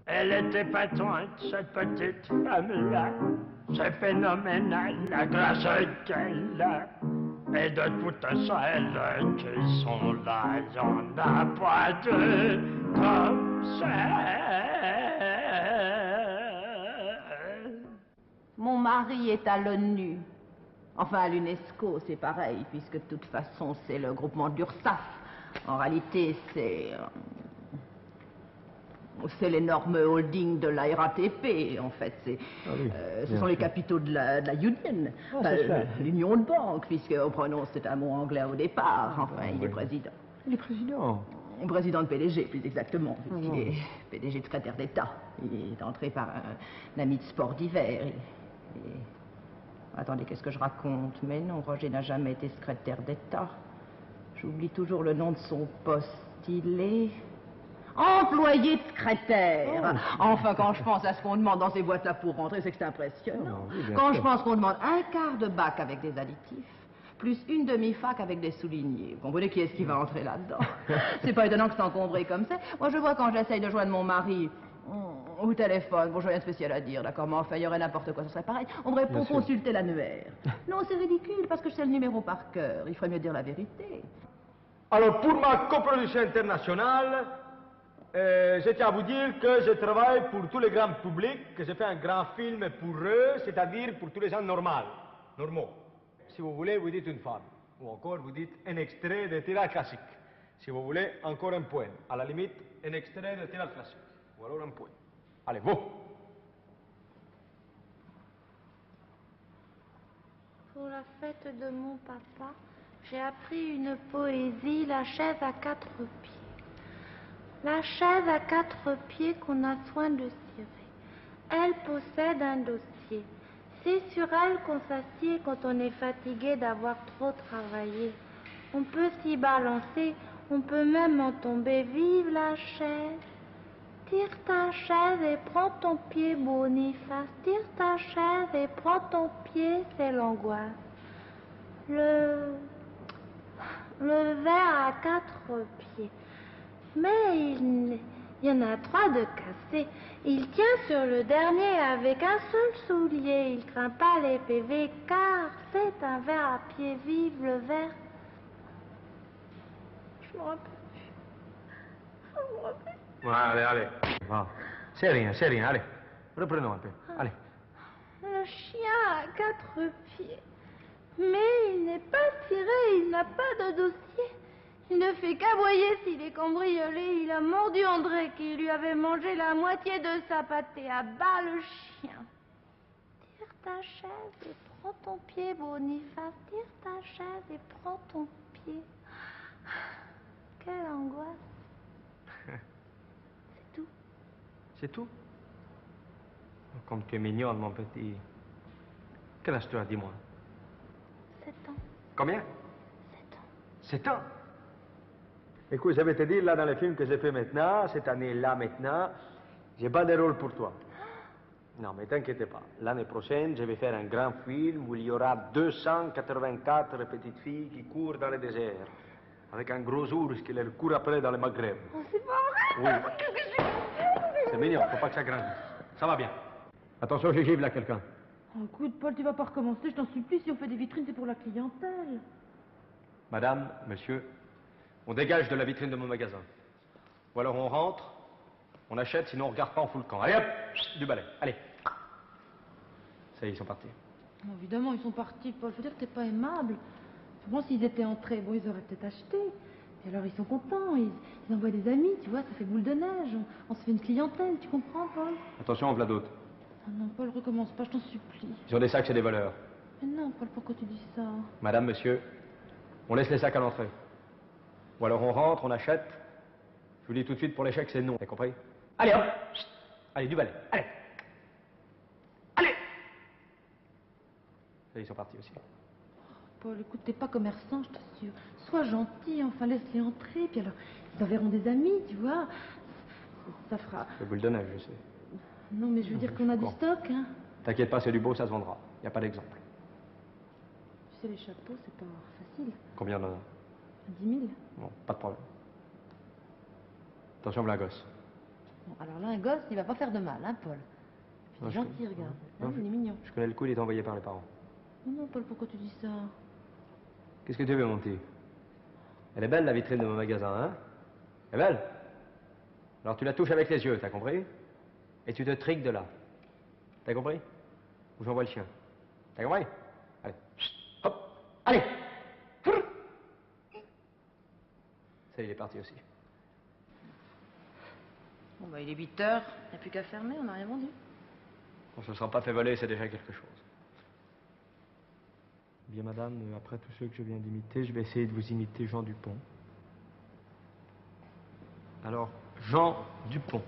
Elle était patente, cette petite femme-là. C'est phénoménal, la grâce qu'elle a. Et de toutes celles qui sont là, il n'y en a pas deux comme ça. Mon mari est à l'ONU. Enfin, à l'UNESCO, c'est pareil, puisque de toute façon, c'est le groupement d'URSSAF. En réalité, c'est l'énorme holding de la RATP, en fait. Ce sont les capitaux de la Union, l'Union de banque, puisqu'on prononce, c'est un mot anglais au départ. Enfin, il est président. Il est président. Président de PDG, plus exactement, puisqu'il est PDG de secrétaire d'État. Il est entré par un ami de sport d'hiver. Attendez, qu'est-ce que je raconte? Mais non, Roger n'a jamais été secrétaire d'État. J'oublie toujours le nom de son poste. Il est... employé de secrétaire. Enfin, quand je pense à ce qu'on demande dans ces boîtes-là pour rentrer, c'est que c'est impressionnant. Quand je pense qu'on demande un quart de bac avec des additifs, plus une demi-fac avec des soulignés. Vous comprenez qui est-ce qui va entrer là-dedans? C'est pas étonnant que c'est encombré comme ça. Moi, je vois quand j'essaye de joindre mon mari au téléphone, bon, j'ai rien de spécial à dire, d'accord, mais enfin, il y aurait n'importe quoi, ce serait pareil. On devrait pour consulter l'annuaire. Non, c'est ridicule, parce que je sais le numéro par cœur. Il ferait mieux dire la vérité. Alors, pour ma coproduction internationale, je tiens à vous dire que je travaille pour tous les grands publics, que je fais un grand film pour eux, c'est-à-dire pour tous les gens normaux. Si vous voulez, vous dites une femme, ou encore vous dites un extrait de tirage classique. Si vous voulez, encore un poème. À la limite, un extrait de tirage classique, ou alors un poème. Allez, vous. Pour la fête de mon papa, j'ai appris une poésie, la chaise à 4 pieds. La chaise à 4 pieds qu'on a soin de cirer. Elle possède un dossier. C'est sur elle qu'on s'assied quand on est fatigué d'avoir trop travaillé. On peut s'y balancer, on peut même en tomber. Vive la chaise! Tire ta chaise et prends ton pied, Boniface. Tire ta chaise et prends ton pied, c'est l'angoisse. Le verre à 4 pieds. Mais il y en a 3 de cassés. Il tient sur le dernier avec un seul soulier. Il craint pas les PV car c'est un verre à pied. Vive le verre. Je me rappelle. Allez. Va. C'est rien, allez. Reprenons un peu. Allez. Le chien a 4 pieds. Mais il n'est pas tiré, il n'a pas de dossier. Il ne fait qu'aboyer s'il est cambriolé. Il a mordu André qui lui avait mangé la moitié de sa pâtée. À bas le chien. Tire ta chaise et prends ton pied, Boniface. Tire ta chaise et prends ton pied. Quelle angoisse. C'est tout. C'est tout? Comme tu es mignonne, mon petit. Quel âge tu as, dis-moi? 7 ans. Combien? 7 ans. 7 ans? Écoute, je vais te dire, là, dans les films que j'ai fait maintenant, cette année-là, maintenant, j'ai pas de rôle pour toi. Non, mais t'inquiète pas. L'année prochaine, je vais faire un grand film où il y aura 284 petites filles qui courent dans le désert, avec un gros ours qui leur court après dans le Maghreb. Oh, c'est pas vrai. Oui. C'est mignon, faut pas que ça grandisse. Ça va bien. Attention, j'ai gifle là, quelqu'un. Oh, écoute, Paul, tu vas pas recommencer, je t'en supplie. Si on fait des vitrines, c'est pour la clientèle. Madame, monsieur, on dégage de la vitrine de mon magasin. Ou alors on rentre, on achète, sinon on regarde pas, on fout le camp. Allez hop, du balai, allez. Ça y est, ils sont partis. Oh, évidemment, ils sont partis, Paul. Faut dire que t'es pas aimable. Bon, s'ils étaient entrés, bon, ils auraient peut-être acheté. Et alors, ils sont contents. Ils envoient des amis, tu vois, ça fait boule de neige. On se fait une clientèle, tu comprends, Paul? Attention, on v'là d'autres. Oh non, Paul, recommence pas, je t'en supplie. Ils ont des sacs chez des voleurs. Mais non, Paul, pourquoi tu dis ça? Madame, monsieur, on laisse les sacs à l'entrée. Ou alors on rentre, on achète. Je vous dis tout de suite, pour l'échec, c'est non, t'as compris? Allez, hop. Allez, du balai, allez. Allez. Ça y est, ils sont partis aussi. Paul, écoute, t'es pas commerçant, je t'assure. Sois gentil, enfin, laisse-les entrer. Puis alors, ils enverront des amis, tu vois. Ça fera... Le boule de neige, je sais. Non, mais je veux dire qu'on a du stock, hein. T'inquiète pas, c'est du beau, ça se vendra. Y a pas d'exemple. Tu sais, les chapeaux, c'est pas facile. Combien on en a? 10 000. Non, pas de problème. Attention, la gosse. Bon, alors là, un gosse, il va pas faire de mal, hein, Paul. Il Non, est je gentil, connais- regarde. non, Hein, il est mignon. Je connais le coup, il est envoyé par les parents. Mais non, Paul, pourquoi tu dis ça? Qu'est-ce que tu veux, mon petit? Elle est belle, la vitrine de mon magasin, hein? Elle est belle? Alors tu la touches avec les yeux, t'as compris? Et tu te triques de là. T'as compris? Ou j'envoie le chien. T'as compris? Allez. Chut, hop. Allez. Ça, il est parti aussi. Bon, bah, il est 8 heures. Il n'y a plus qu'à fermer, on n'a rien vendu. On se sera pas fait voler, c'est déjà quelque chose. Bien, madame, après tous ceux que je viens d'imiter, je vais essayer de vous imiter Jean Dupont. Alors, Jean Dupont.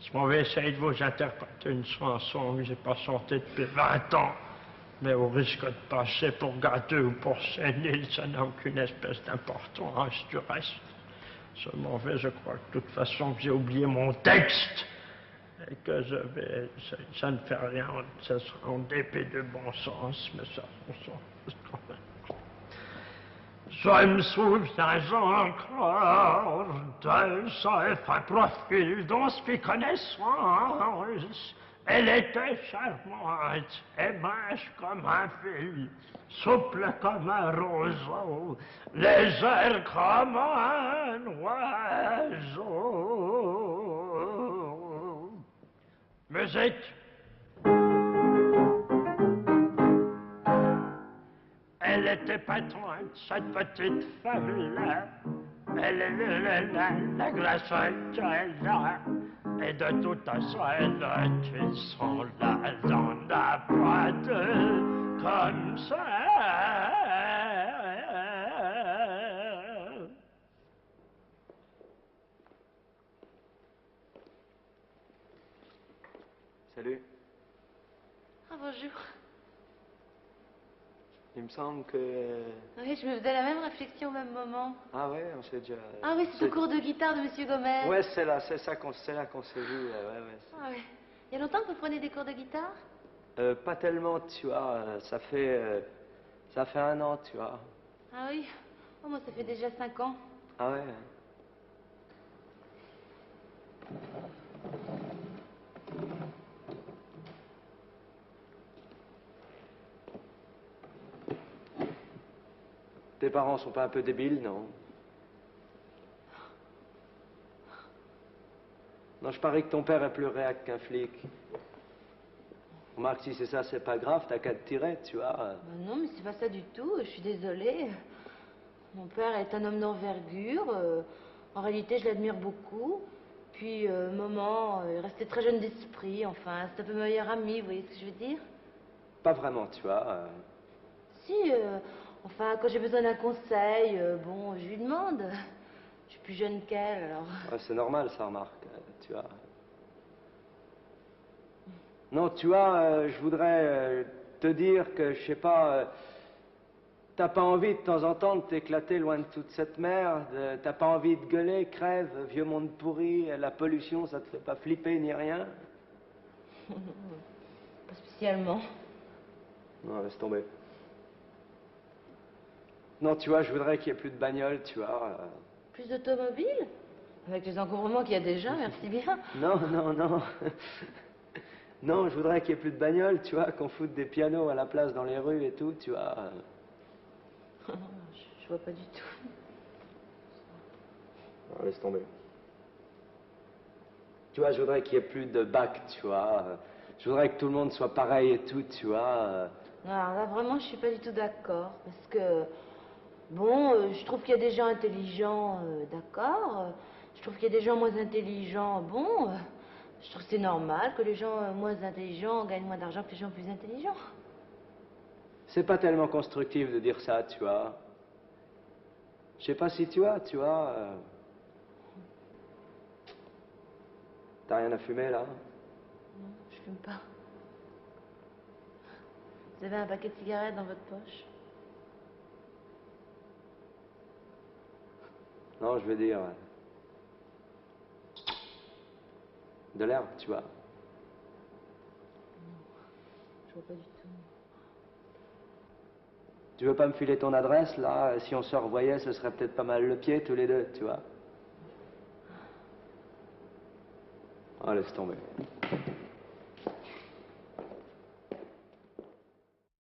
Je m'en vais essayer de vous interpréter une chanson que j'ai pas chantée depuis 20 ans. Mais au risque de passer pour gâteux ou pour sénile, ça n'a aucune espèce d'importance du reste. Je m'en vais, je crois que de toute façon que j'ai oublié mon texte. Et que je vais... Ça ne fait rien, ça sera en dépit de bon sens, mais ça quand même. Je me souviens encore de ce profil dont je fis connaissance. Elle était charmante et mince comme un fil, souple comme un roseau, légère comme un oiseau. Musique. Elle était patronne, cette petite femme-là. Elle est la grâce qu'elle a. Et de toute façon, qui sont là, dans la boîte comme ça. Salut. Ah, bonjour. Il me semble que... Oui, je me faisais la même réflexion au même moment. Ah ouais, on s'est déjà... Ah oui, c'est au cours de guitare de Monsieur Gomez. Ouais, c'est là qu'on s'est vu. Ouais. Ah oui. Il y a longtemps que vous prenez des cours de guitare? Pas tellement, tu vois. Ça fait 1 an, tu vois. Ah oui. Oh, moi, ça fait déjà 5 ans. Ah ouais. Tes parents sont pas un peu débiles, non? Non, je parie que ton père est plus réac qu'un flic. Remarque, si c'est ça, c'est pas grave, t'as qu'à te tirer, tu vois. Non, mais c'est pas ça du tout. Je suis désolée. Mon père est un homme d'envergure. En réalité, je l'admire beaucoup. Puis, maman, il restait très jeune d'esprit. Enfin, c'est un peu ma meilleure amie, vous voyez ce que je veux dire? Pas vraiment, tu vois. Si, enfin, quand j'ai besoin d'un conseil, bon, je lui demande. Je suis plus jeune qu'elle, alors... Ouais, c'est normal, ça, remarque, tu vois. Non, tu vois, je voudrais te dire que, je sais pas, t'as pas envie de temps en temps de t'éclater loin de toute cette merde, t'as pas envie de gueuler, crève, vieux monde pourri, la pollution, ça te fait pas flipper ni rien? Pas spécialement. Non, laisse tomber. Non, tu vois, je voudrais qu'il y ait plus de bagnoles, tu vois. Plus d'automobiles? Avec les encombrements qu'il y a déjà, merci bien. Non. Non, je voudrais qu'il y ait plus de bagnoles, tu vois, qu'on foute des pianos à la place dans les rues et tout, tu vois. Je vois pas du tout. Non, laisse tomber. Tu vois, je voudrais qu'il y ait plus de bacs, tu vois. Je voudrais que tout le monde soit pareil et tout, tu vois. Non, alors là, vraiment, je suis pas du tout d'accord. Parce que, bon, je trouve qu'il y a des gens intelligents, d'accord. Je trouve qu'il y a des gens moins intelligents, bon. Je trouve que c'est normal que les gens moins intelligents gagnent moins d'argent que les gens plus intelligents. C'est pas tellement constructif de dire ça, tu vois. Je sais pas si tu vois, T'as rien à fumer, là? Non, je fume pas. Vous avez un paquet de cigarettes dans votre poche? Non, je veux dire... de l'herbe, tu vois. Non, je vois pas du tout. Tu veux pas me filer ton adresse, là? Si on se revoyait, ce serait peut-être pas mal le pied, tous les deux, tu vois. Ah, laisse tomber.